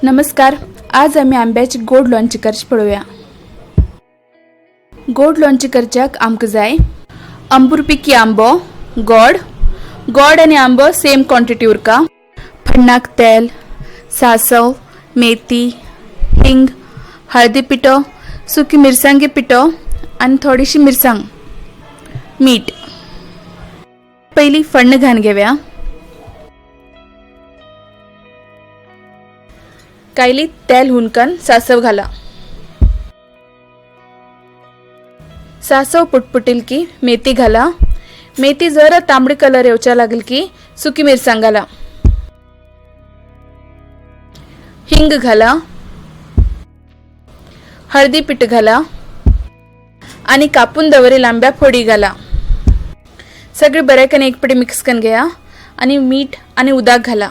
नमस्कार. आज आम्ही आंब्याची गोड लोणची करची पळोवया. गोड लोणची करच्याक आमकां जाय अंबुरपिकी आंबो, गोड आनी आंबो सेम क्वॉंटिटी उरका. फण्णाक तेल, सासव, मेथी, हिंग, हळदी पिठो, सुकी मिरसांगे पिठो आनी थोडीशी मिरसांग, मीठ. पयली फण्ण घालून घेवया. कायली तेल हुनकन सासव घाला. सासव पुटपुटील की मेथी घाला. मेथी जरा तांबडी कलर येवच्या लागल की सुकी मिरसांग घाला. हिंग घाला. हळदी पीठ घाला आणि कापून दवरेल आंब्या फोडी घाला. सगळे बरे करून एक पेटी मिक्स करून घ्या आणि मीठ आणि उदक घाला.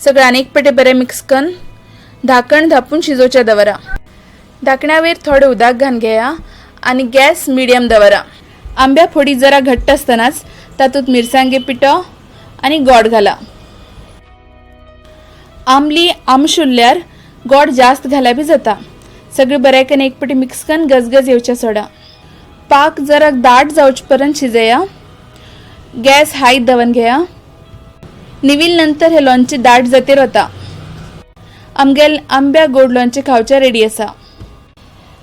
सगळे अनेक पेटे बरे मिक्स करून धाकण धापून शिजोवचे दवरा. धाकण्यावर थोडे उदक घालून घ्या आणि गॅस मिडियम दवरा. आंब्या फोडी जरा घट्ट असतानाच तातूंत मिरसांगे पिठो आणि गोड घाला. आमली आमशुल्ल्यार गोड जास्त घाला बी जाता. सगळे बरे करून एक पेटी मिक्स करून गजगज येवच्या सोडा. पाक जरा दाट जावचे पर्यंत शिजया. गॅस हाय दवन घ्या. निविल नंतर हे लोणचे दाट जातीर वता. आंब्या गोड लोणचे खावचे रेडी आसा.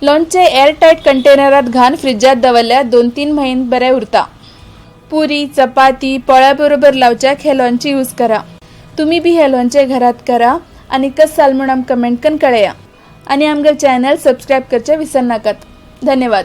लोणचे एअरटाईट कंटेनरात घालून फ्रिजात दवरल्यार 2-3 म्हयने बरे उरता. पुरी, चपाती, पोळ्या बरोबर लावच्याक हे लोणचे यूज करा. तुम्ही बी हे लोणचे घरात करा आणि कस जाल म्हूण आमकां कमेंट करून कळया. आणि आमगे चॅनल सबस्क्राईब करचे विसर नाकात. धन्यवाद.